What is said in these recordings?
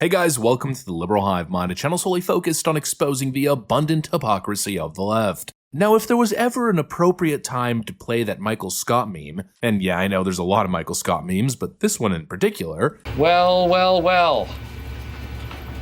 Hey guys, welcome to the Liberal Hive Mind, a channel solely focused on exposing the abundant hypocrisy of the left. Now, if there was ever an appropriate time to play that Michael Scott meme, and yeah, I know there's a lot of Michael Scott memes, but this one in particular. Well.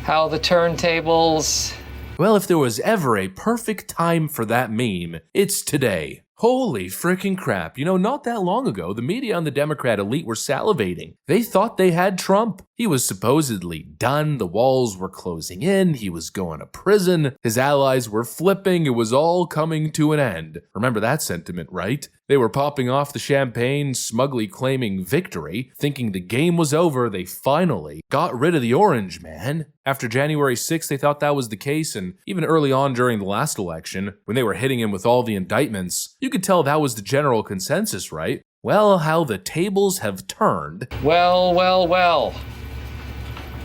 How the turntables. Well, if there was ever a perfect time for that meme, it's today. Holy freaking crap. You know, not that long ago, the media and the Democrat elite were salivating. They thought they had Trump. He was supposedly done, the walls were closing in, he was going to prison, his allies were flipping, it was all coming to an end. Remember that sentiment, right? They were popping off the champagne, smugly claiming victory, thinking the game was over, they finally got rid of the orange man. After January 6th, they thought that was the case, and even early on during the last election, when they were hitting him with all the indictments, you could tell that was the general consensus, right? Well, how the tables have turned. Well.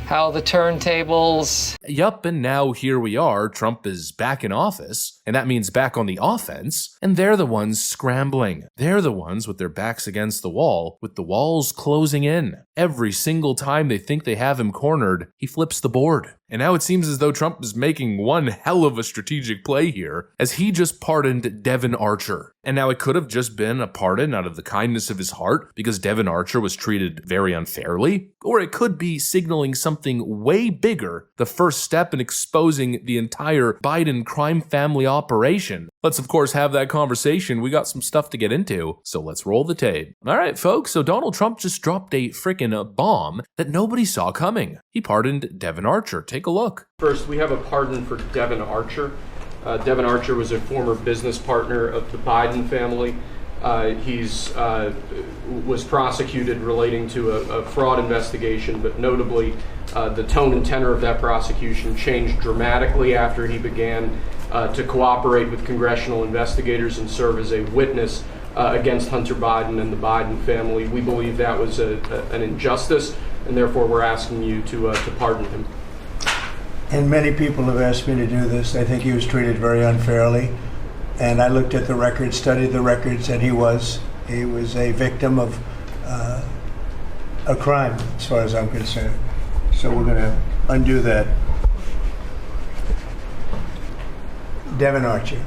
How the turntables. Yup, and now here we are, Trump is back in office, and that means back on the offense, and they're the ones scrambling. They're the ones with their backs against the wall, with the walls closing in. Every single time they think they have him cornered, he flips the board. And now it seems as though Trump is making one hell of a strategic play here, as he just pardoned Devon Archer. And now it could have just been a pardon out of the kindness of his heart because Devon Archer was treated very unfairly, or it could be signaling something way bigger, the first step in exposing the entire Biden crime family operation. Let's of course have that conversation. We got some stuff to get into, so let's roll the tape. Alright folks, so Donald Trump just dropped a frickin' bomb that nobody saw coming. He pardoned Devon Archer. Take a look. First, we have a pardon for Devon Archer. Devon Archer was a former business partner of the Biden family. He was prosecuted relating to a fraud investigation, but notably the tone and tenor of that prosecution changed dramatically after he began to cooperate with congressional investigators and serve as a witness against Hunter Biden and the Biden family. We believe that was an injustice, and therefore we're asking you to pardon him. And many people have asked me to do this. I think he was treated very unfairly. And I looked at the records, studied the records, and he was a victim of a crime, as far as I'm concerned. So we're going to undo that. Devon Archer.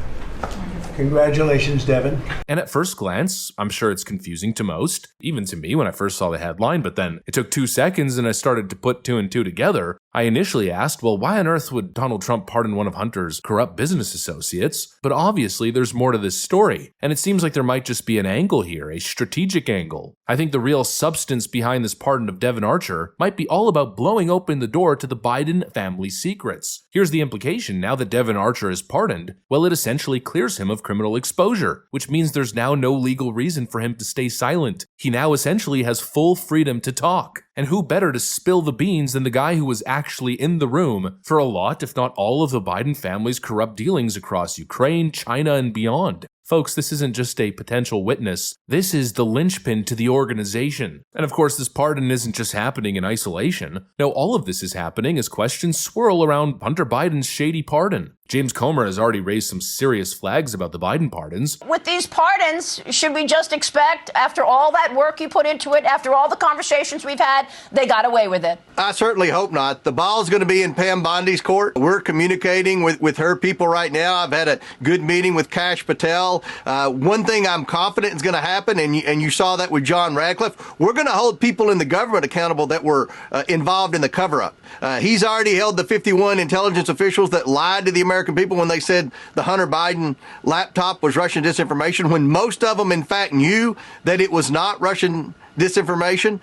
Congratulations, Devon. And at first glance, I'm sure it's confusing to most, even to me when I first saw the headline, but then it took 2 seconds and I started to put 2 and 2 together. I initially asked, well, why on earth would Donald Trump pardon one of Hunter's corrupt business associates? But obviously there's more to this story, and it seems like there might just be an angle here, a strategic angle. I think the real substance behind this pardon of Devon Archer might be all about blowing open the door to the Biden family secrets. Here's the implication: now that Devon Archer is pardoned, well, it essentially clears him of criminal exposure, which means there's now no legal reason for him to stay silent. He now essentially has full freedom to talk. And who better to spill the beans than the guy who was actually in the room for a lot, if not all, of the Biden family's corrupt dealings across Ukraine, China, and beyond. Folks, this isn't just a potential witness, this is the linchpin to the organization. And of course, this pardon isn't just happening in isolation. No, all of this is happening as questions swirl around Hunter Biden's shady pardon. James Comer has already raised some serious flags about the Biden pardons. With these pardons, should we just expect, after all that work you put into it, after all the conversations we've had, they got away with it? I certainly hope not. The ball's going to be in Pam Bondi's court. We're communicating with her people right now. I've had a good meeting with Kash Patel. One thing I'm confident is going to happen, and you saw that with John Radcliffe, we're going to hold people in the government accountable that were involved in the cover-up. He's already held the 51 intelligence officials that lied to the American people when they said the Hunter Biden laptop was Russian disinformation, when most of them, in fact, knew that it was not Russian disinformation.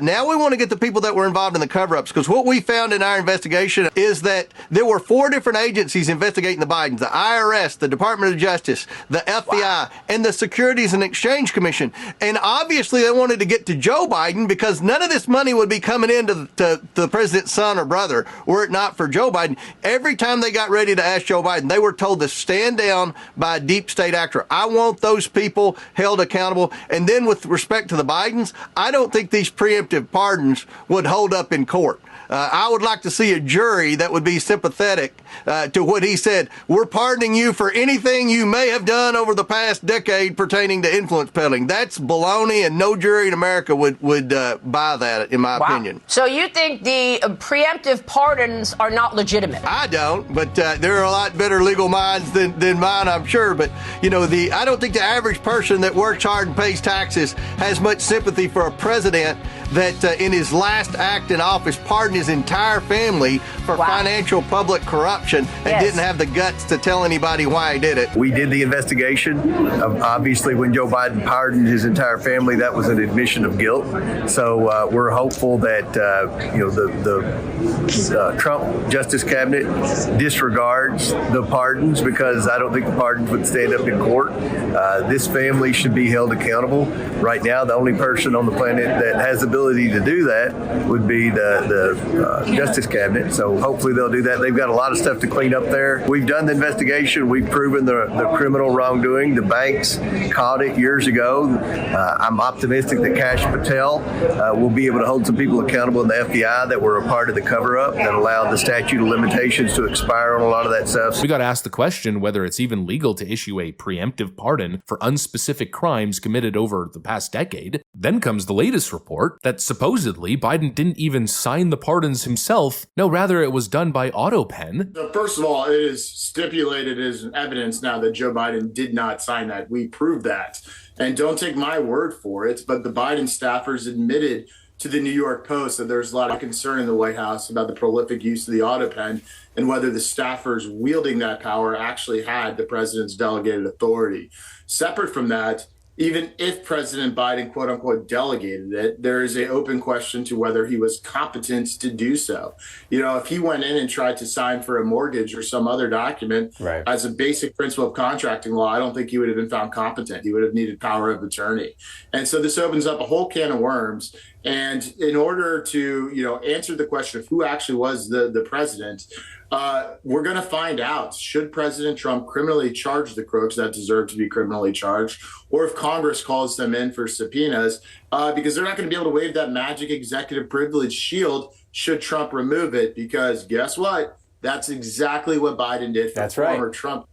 Now we want to get the people that were involved in the cover-ups, because what we found in our investigation is that there were 4 different agencies investigating the Bidens: the IRS, the Department of Justice, the FBI, and the Securities and Exchange Commission. And obviously they wanted to get to Joe Biden because none of this money would be coming into the president's son or brother were it not for Joe Biden. Every time they got ready to ask Joe Biden, they were told to stand down by a deep state actor. I want those people held accountable. And then with respect to the Bidens, I don't think these preemptive pardons would hold up in court. I would like to see a jury that would be sympathetic to what he said. We're pardoning you for anything you may have done over the past decade pertaining to influence peddling. That's baloney, and no jury in America would buy that, in my opinion. So you think the preemptive pardons are not legitimate? I don't, but there are a lot better legal minds than mine, I'm sure. But, I don't think the average person that works hard and pays taxes has much sympathy for a president that in his last act in office pardoned his entire family for financial public corruption and didn't have the guts to tell anybody why he did it. We did the investigation. Obviously, when Joe Biden pardoned his entire family, that was an admission of guilt. So we're hopeful that the Trump Justice Cabinet disregards the pardons, because I don't think the pardons would stand up in court. This family should be held accountable. Right now, the only person on the planet that has the ability to do that would be the Justice Cabinet. So hopefully they'll do that. They've got a lot of stuff to clean up there. We've done the investigation. We've proven the criminal wrongdoing. The banks caught it years ago. I'm optimistic that Kash Patel will be able to hold some people accountable in the FBI that were a part of the cover-up that allowed the statute of limitations to expire on a lot of that stuff. We got asked the question whether it's even legal to issue a preemptive pardon for unspecific crimes committed over the past decade. Then comes the latest report that supposedly Biden didn't even sign the pardons himself. No, rather it was done by Autopen. So first of all, it is stipulated as evidence now that Joe Biden did not sign that. We proved that. And don't take my word for it, but the Biden staffers admitted to the New York Post that there's a lot of concern in the White House about the prolific use of the Autopen and whether the staffers wielding that power actually had the president's delegated authority. Separate from that, even if President Biden, quote unquote, delegated it, there is an open question to whether he was competent to do so. If he went in and tried to sign for a mortgage or some other document as a basic principle of contracting law, I don't think he would have been found competent. He would have needed power of attorney. And so this opens up a whole can of worms. And in order to, answer the question of who actually was the president, we're going to find out, should President Trump criminally charge the crooks that deserve to be criminally charged, or if Congress calls them in for subpoenas, because they're not going to be able to wave that magic executive privilege shield should Trump remove it, because guess what? That's exactly what Biden did for former Trump.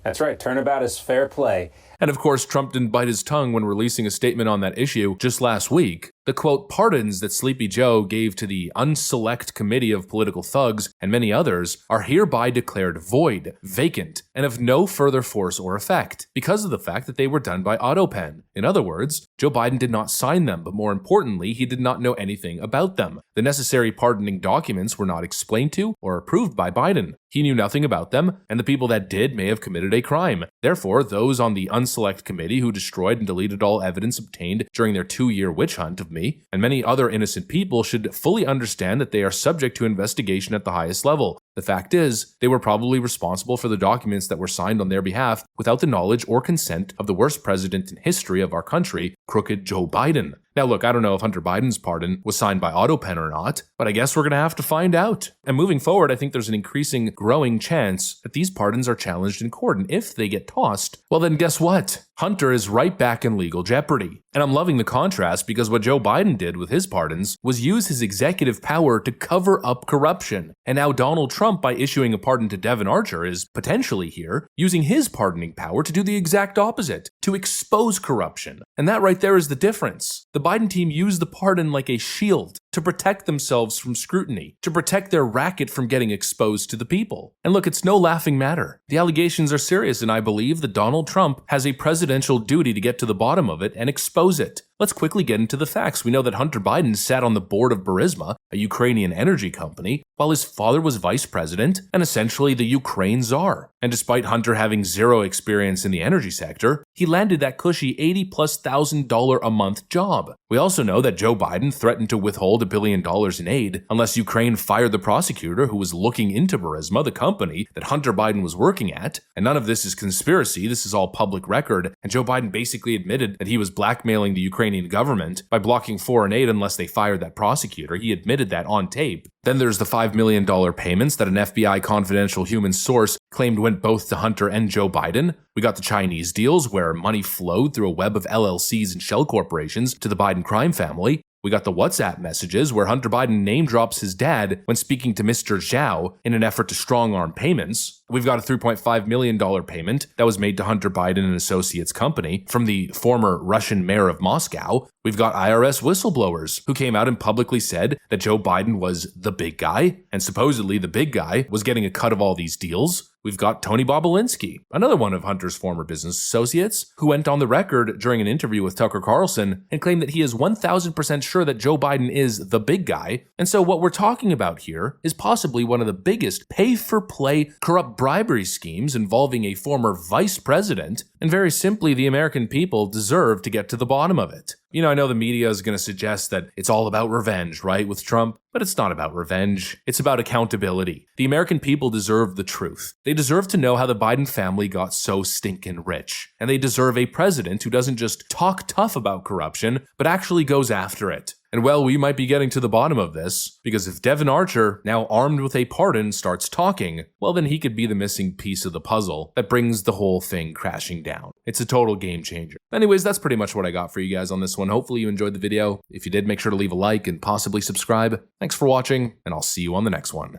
That's right. Turnabout is fair play. And of course, Trump didn't bite his tongue when releasing a statement on that issue just last week. The quote, pardons that Sleepy Joe gave to the unselect committee of political thugs and many others are hereby declared void, vacant, and of no further force or effect, because of the fact that they were done by Autopen. In other words, Joe Biden did not sign them, but more importantly, he did not know anything about them. The necessary pardoning documents were not explained to or approved by Biden. He knew nothing about them, and the people that did may have committed a crime. Therefore, those on the unselect committee who destroyed and deleted all evidence obtained during their 2-year witch hunt of me and many other innocent people should fully understand that they are subject to investigation at the highest level. The fact is, they were probably responsible for the documents that were signed on their behalf without the knowledge or consent of the worst president in history of our country, crooked Joe Biden. Now look, I don't know if Hunter Biden's pardon was signed by Autopen or not, but I guess we're going to have to find out. And moving forward, I think there's an increasing, growing chance that these pardons are challenged in court, and if they get tossed, well then guess what? Hunter is right back in legal jeopardy. And I'm loving the contrast because what Joe Biden did with his pardons was use his executive power to cover up corruption. And now Donald Trump, by issuing a pardon to Devon Archer, is potentially here using his pardoning power to do the exact opposite, to expose corruption. And that right there is the difference. The Biden team used the pardon like a shield to protect themselves from scrutiny, to protect their racket from getting exposed to the people. And look, it's no laughing matter. The allegations are serious, and I believe that Donald Trump has a presidential duty to get to the bottom of it and expose it. Let's quickly get into the facts. We know that Hunter Biden sat on the board of Burisma, a Ukrainian energy company, while his father was vice president and essentially the Ukraine czar. And despite Hunter having zero experience in the energy sector, he landed that cushy $80,000+ a month job. We also know that Joe Biden threatened to withhold $1 billion in aid unless Ukraine fired the prosecutor who was looking into Burisma, the company that Hunter Biden was working at. And none of this is conspiracy, this is all public record, and Joe Biden basically admitted that he was blackmailing the Ukrainian government by blocking foreign aid unless they fired that prosecutor. He admitted that on tape. Then there's the $5 million payments that an FBI confidential human source claimed went both to Hunter and Joe Biden. We got the Chinese deals where money flowed through a web of LLCs and shell corporations to the Biden crime family. We got the WhatsApp messages where Hunter Biden name drops his dad when speaking to Mr. Zhao in an effort to strong-arm payments. We've got a $3.5 million payment that was made to Hunter Biden and Associates company from the former Russian mayor of Moscow. We've got IRS whistleblowers who came out and publicly said that Joe Biden was the big guy, and supposedly the big guy was getting a cut of all these deals. We've got Tony Bobolinsky, another one of Hunter's former business associates, who went on the record during an interview with Tucker Carlson and claimed that he is 1,000% sure that Joe Biden is the big guy. And so what we're talking about here is possibly one of the biggest pay-for-play corrupt bribery schemes involving a former vice president, and very simply, the American people deserve to get to the bottom of it. You know, I know the media is going to suggest that it's all about revenge, right, with Trump, but it's not about revenge. It's about accountability. The American people deserve the truth. They deserve to know how the Biden family got so stinking rich. And they deserve a president who doesn't just talk tough about corruption, but actually goes after it. And well, we might be getting to the bottom of this, because if Devon Archer, now armed with a pardon, starts talking, well then he could be the missing piece of the puzzle that brings the whole thing crashing down. It's a total game changer. Anyways, that's pretty much what I got for you guys on this one. Hopefully you enjoyed the video. If you did, make sure to leave a like and possibly subscribe. Thanks for watching, and I'll see you on the next one.